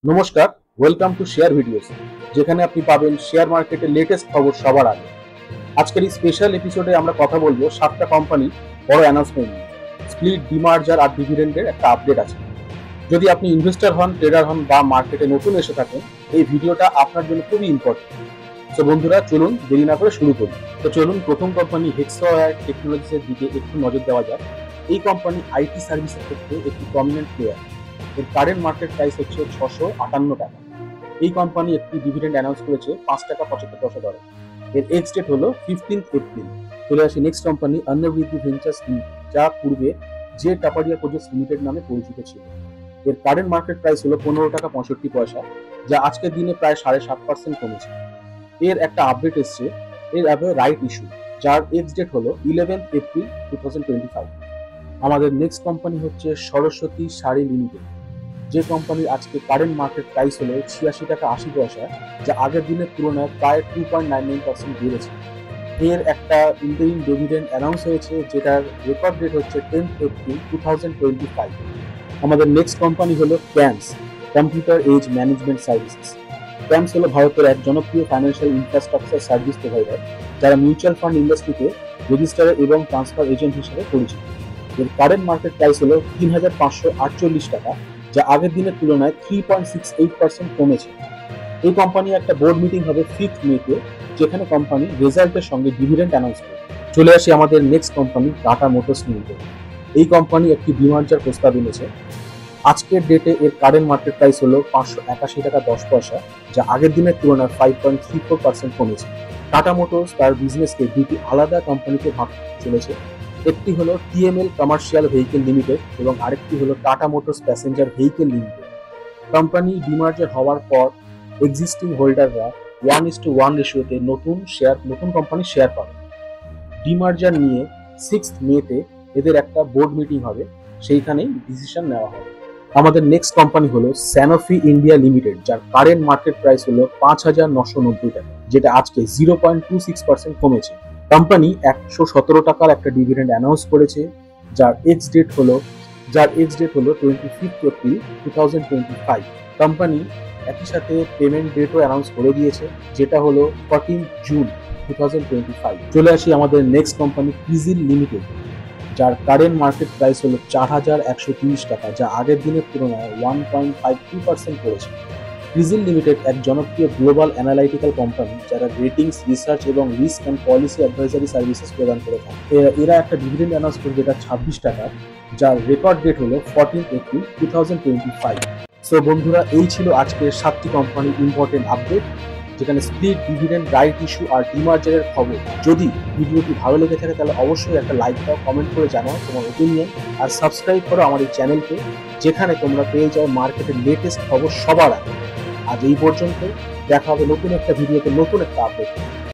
নমস্কার, welcome to share videos, যেখানে আপনি পাবেন শেয়ার মার্কেটের লেটেস্ট খবর সবার আগে। আজকের এই স্পেশাল এপিসোডে আমরা কথা বলবো 7টা কোম্পানি বড় অ্যানাউন্সমেন্ট নিয়ে। স্প্লিট, ডিমার্জার আর ডিভিডেন্ডের একটা আপডেট আছে। যদি আপনি ইনভেস্টর হন, ট্রেডার হন বা মার্কেটে নতুন এসে থাকেন, এই ভিডিওটা আপনার জন্য খুবই ইম্পর্টেন্ট। তো বন্ধুরা, চলুন দেরি না করে শুরু করি। তো চলুন প্রথম কোম্পানি হেক্সাওয়্যার টেকনোলজিসের দিকে একটু নজর দেওয়া যাক। এই কোম্পানি আইটি সার্ভিসের ক্ষেত্রে একটি প্রমিনেন্ট প্লেয়ার। এর কারেন্ট মার্কেট প্রাইস হচ্ছে 658 টাকা। এই কোম্পানি একটি ডিভিডেন্ড অ্যানাউন্স করেছে 5 টাকা 75 পয়সা দরে। এর এক্স ডেট হলো 15 এপ্রিল। চলে আসি নেক্সট কোম্পানি অন্নবৃদ্ধি ভেঞ্চার্স লিমিটেড, যা পূর্বে জে টাপাডিয়া প্রজেক্টস লিমিটেড নামে পরিচিত ছিল। এর কারেন্ট মার্কেট প্রাইস হলো 15 টাকা 65 পয়সা, যা আজকের দিনে প্রায় 7.5% কমেছে। এর একটা আপডেট এসছে, এর অ্যাপে রাইট ইস্যু, যার এক্স ডেট হলো 11 এপ্রিল 2025। আমাদের নেক্সট কোম্পানি হচ্ছে সরস্বতী শাড়ি লিমিটেড, যে কোম্পানির আজকে কারেন্ট মার্কেট প্রাইস হলো 86 টাকা 80 পয়সা, যা আগের দিনের তুলনায় প্রায় 2.99% বেড়েছে। এর একটা ইন্টারিম ডিভিডেন্ড অ্যানাউন্স হয়েছে, যেটার রেকর্ড ডেট হচ্ছে 10 এপ্রিল 2025। আমাদের নেক্সট কোম্পানি হলো ক্যামস, কম্পিউটার এজ ম্যানেজমেন্ট সার্ভিসেস। ক্যামস হলো ভারতের এক জনপ্রিয় ফাইন্যান্সিয়াল ইনফ্রাস্ট্রাকচার সার্ভিস প্রোভাইডার, যারা মিউচুয়াল ফান্ড ইন্ডাস্ট্রিতে রেজিস্ট্রার এবং ট্রান্সফার এজেন্ট হিসেবে পরিচিত। এর কারেন্ট মার্কেট প্রাইস হলো 3548 টাকা, যা আগের দিনের তুলনায় 3.68% কমেছে। এই কোম্পানি একটা বোর্ড মিটিং হবে 5 মেতে, যেখানে কোম্পানি রেজাল্টের সঙ্গে ডিভিডেন্ড অ্যানাউন্স করে। চলে আসি আমাদের next company tata motors limited. এই কোম্পানি একটি ডিমার্জার প্রস্তাব এনেছে। আজকের ডেটে এর কারেন্ট মার্কেট প্রাইস হলো 581 টাকা 10 পয়সা, যা আগের দিনের তুলনায় 5.34% কমেছে। টাটা মোটরস তার বিজনেসকে দুটি আলাদা কোম্পানিতে ভাগ চলেছে। একটি হলো টিএমএল কমার্শিয়াল ভেহিকেল লিমিটেড এবং আরেকটি হলো tata motors passenger vehicle limited. Company demerger হওয়ার পর এক্সিস্টিং হোল্ডাররা 1:1 রেশিওতে নতুন কোম্পানি শেয়ার পাবে। ডিমার্জার নিয়ে 6 মেতে এদের একটা বোর্ড মিটিং হবে, সেইখানেই ডিসিশন নেওয়া হবে। আমাদের নেক্সট কোম্পানি হলো স্যানোফি ইন্ডিয়া লিমিটেড, যার কারেন্ট মার্কেট প্রাইস হলো 5990 টাকা, যেটা আজকে 0.26% কমেছে। কোম্পানি 117 টাকার একটা ডিভিডেন্ড অ্যানাউন্স করেছে, যার এক্স ডেট হলো 25 এপ্রিল 2025। কোম্পানি একই সাথে পেমেন্ট ডেটও অ্যানাউন্স করে দিয়েছে, যেটা হলো 14 জুন 2025। চলে আসি আমাদের নেক্সট কোম্পানি ক্রিজিল লিমিটেড, যার কারেন্ট মার্কেট প্রাইস হলো 4130 টাকা, যা আগের দিনের তুলনায় 1.52% করেছে। ক্রিজিল লিমিটেড এক জনপ্রিয় গ্লোবাল অ্যানালাইটিক্যাল কোম্পানি, যারা রেটিংস, রিসার্চ এবং risk and policy advisory services প্রদান করে থাকে। এরা একটা ডিভিডেন্ড অ্যানাউন্স করে, যেটা 26 টাকা, যার রেকর্ড ডেট হলো 14 এপ্রিল 2025। সো বন্ধুরা, এই ছিল আজকের 7টি কোম্পানির ইম্পর্টেন্ট আপডেট, যেখানে স্প্লিট, ডিভিডেন্ড, রাইট ইস্যু আর ডিমার্জারের খবর। যদি ভিডিওটি ভালো লেগে থাকে তাহলে অবশ্যই একটা লাইক দাও, কমেন্ট করে জানাও তোমার ওপিনিয়ন, আর সাবস্ক্রাইব করো আমার এই চ্যানেলকে, যেখানে তোমরা পেয়ে যাও মার্কেটের লেটেস্ট খবর সবার আগে। আজ এই পর্যন্ত, দেখা হবে নতুন একটা ভিডিওতে নতুন একটা আপডেট।